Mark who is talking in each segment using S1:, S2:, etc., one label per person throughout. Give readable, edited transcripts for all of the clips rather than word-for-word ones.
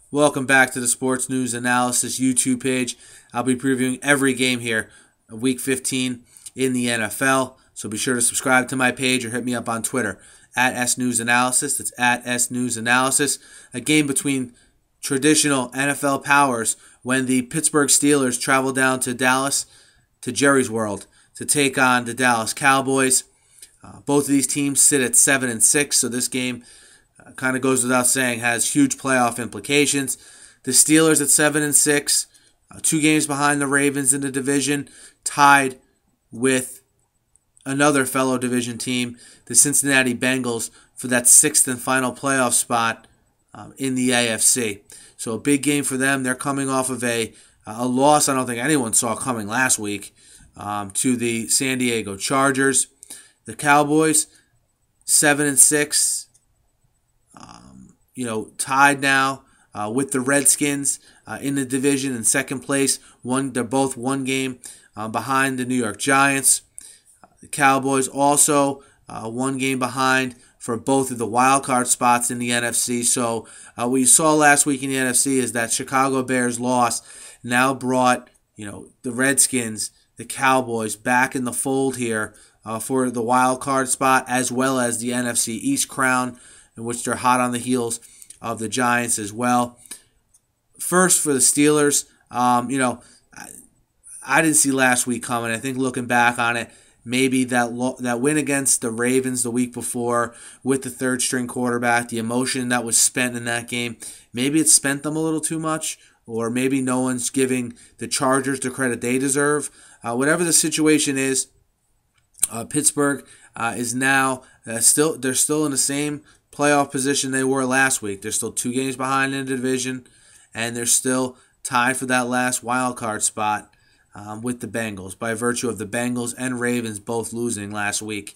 S1: Welcome back to the Sports News Analysis YouTube page. I'll be previewing every game here of Week 15 in the NFL. So be sure to subscribe to my page or hit me up on Twitter at SNewsAnalysis. That's at SNewsAnalysis. A game between traditional NFL powers when the Pittsburgh Steelers travel down to Dallas, to Jerry's World, to take on the Dallas Cowboys. Both of these teams sit at 7-6, so this game kind of goes without saying, has huge playoff implications. The Steelers at 7-6, 2 games behind the Ravens in the division, tied with another fellow division team, the Cincinnati Bengals, for that 6th and final playoff spot in the AFC. So a big game for them. They're coming off of a loss I don't think anyone saw coming last week to the San Diego Chargers. The Cowboys, 7-6. Tied now with the Redskins in the division in second place. They're both one game behind the New York Giants. The Cowboys also one game behind for both of the wild card spots in the NFC. So what you saw last week in the NFC is that Chicago Bears loss now brought the Redskins, the Cowboys back in the fold here for the wild card spot, as well as the NFC East crown, in which they're hot on the heels of the Giants as well. First for the Steelers, I didn't see last week coming. I think looking back on it, maybe that win against the Ravens the week before with the third-string quarterback, the emotion that was spent in that game, maybe it spent them a little too much, or maybe no one's giving the Chargers the credit they deserve. Whatever the situation is, Pittsburgh is now they're still in the same playoff position they were last week. They're still 2 games behind in the division, and they're still tied for that last wild card spot with the Bengals, by virtue of the Bengals and Ravens both losing last week.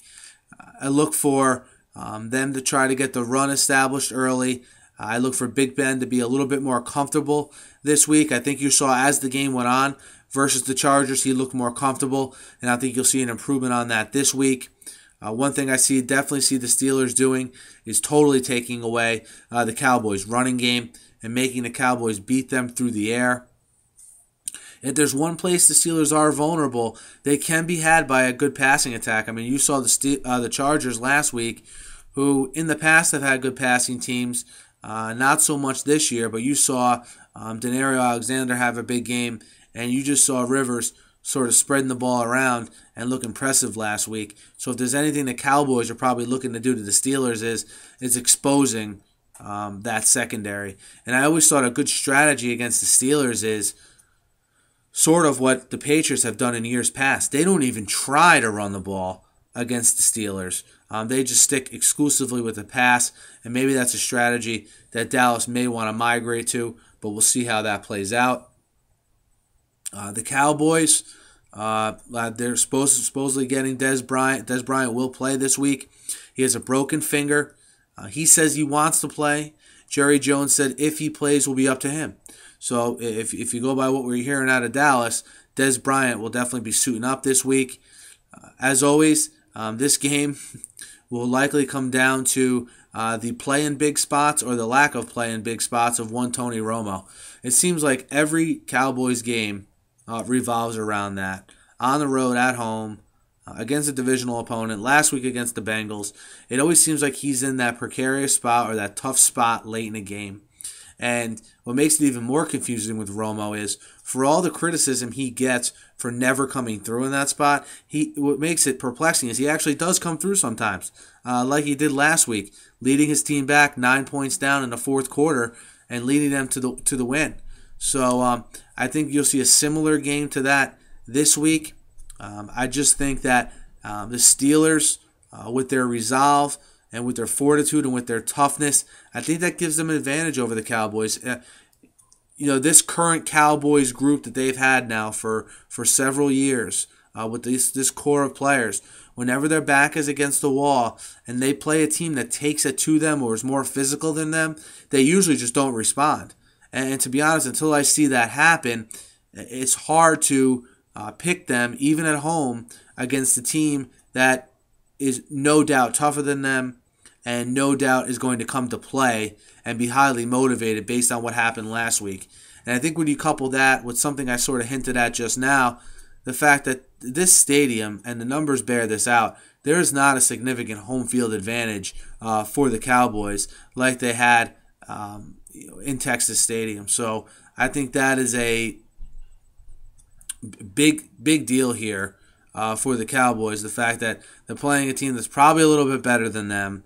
S1: I look for them to try to get the run established early. I look for Big Ben to be a little bit more comfortable this week. I think you saw as the game went on versus the Chargers, he looked more comfortable, and I think you'll see an improvement on that this week. One thing I definitely see the Steelers doing is totally taking away the Cowboys' running game and making the Cowboys beat them through the air. If there's one place the Steelers are vulnerable, they can be had by a good passing attack. I mean, you saw the Chargers last week, who in the past have had good passing teams, not so much this year, but you saw Denario Alexander have a big game, and you just saw Rivers sort of spreading the ball around and look impressive last week. So if there's anything the Cowboys are probably looking to do to the Steelers is exposing that secondary. And I always thought a good strategy against the Steelers is sort of what the Patriots have done in years past. They don't even try to run the ball against the Steelers. They just stick exclusively with the pass, and maybe that's a strategy that Dallas may want to migrate to, but we'll see how that plays out. The Cowboys, they're supposedly getting Dez Bryant. Dez Bryant will play this week. He has a broken finger. He says he wants to play. Jerry Jones said if he plays, will be up to him. So if you go by what we're hearing out of Dallas, Dez Bryant will definitely be suiting up this week. As always, this game will likely come down to the play in big spots or the lack of play in big spots of one Tony Romo. It seems like every Cowboys game revolves around that. On the road, at home, against a divisional opponent, last week against the Bengals, it always seems like he's in that precarious spot or that tough spot late in a game. And what makes it even more confusing with Romo is, for all the criticism he gets for never coming through in that spot, what makes it perplexing is he actually does come through sometimes, like he did last week, leading his team back 9 points down in the fourth quarter and leading them to the win. So I think you'll see a similar game to that this week. I just think that the Steelers, with their resolve and with their fortitude and with their toughness, I think that gives them an advantage over the Cowboys. This current Cowboys group that they've had now for several years, with this core of players, whenever their back is against the wall and they play a team that takes it to them or is more physical than them, they usually just don't respond. And to be honest, until I see that happen, it's hard to pick them, even at home, against a team that is no doubt tougher than them, and no doubt is going to come to play and be highly motivated based on what happened last week. And I think when you couple that with something I sort of hinted at just now, the fact that this stadium, and the numbers bear this out, there is not a significant home field advantage for the Cowboys like they had in Texas Stadium. So I think that is a big deal here for the Cowboys. The fact that they're playing a team that's probably a little bit better than them,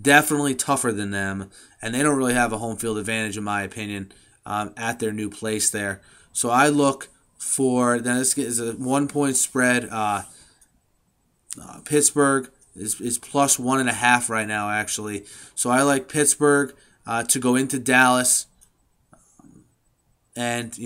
S1: definitely tougher than them, and they don't really have a home field advantage, in my opinion, at their new place there. So I look for, then this is a 1-point spread. Pittsburgh is plus 1.5 right now, actually. So I like Pittsburgh to go into Dallas and,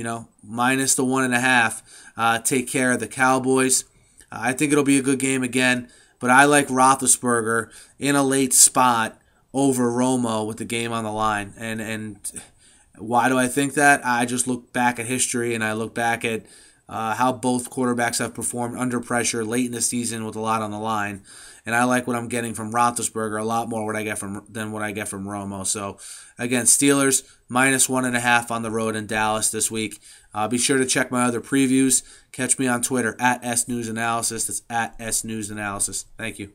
S1: minus the 1.5, take care of the Cowboys. I think it'll be a good game again, but I like Roethlisberger in a late spot over Romo with the game on the line. And why do I think that? I just look back at history, and I look back at how both quarterbacks have performed under pressure late in the season with a lot on the line. And I like what I'm getting from Roethlisberger a lot more than what I get from Romo. So, again, Steelers minus 1.5 on the road in Dallas this week. Be sure to check my other previews. Catch me on Twitter at SNewsAnalysis. That's at SNewsAnalysis. Thank you.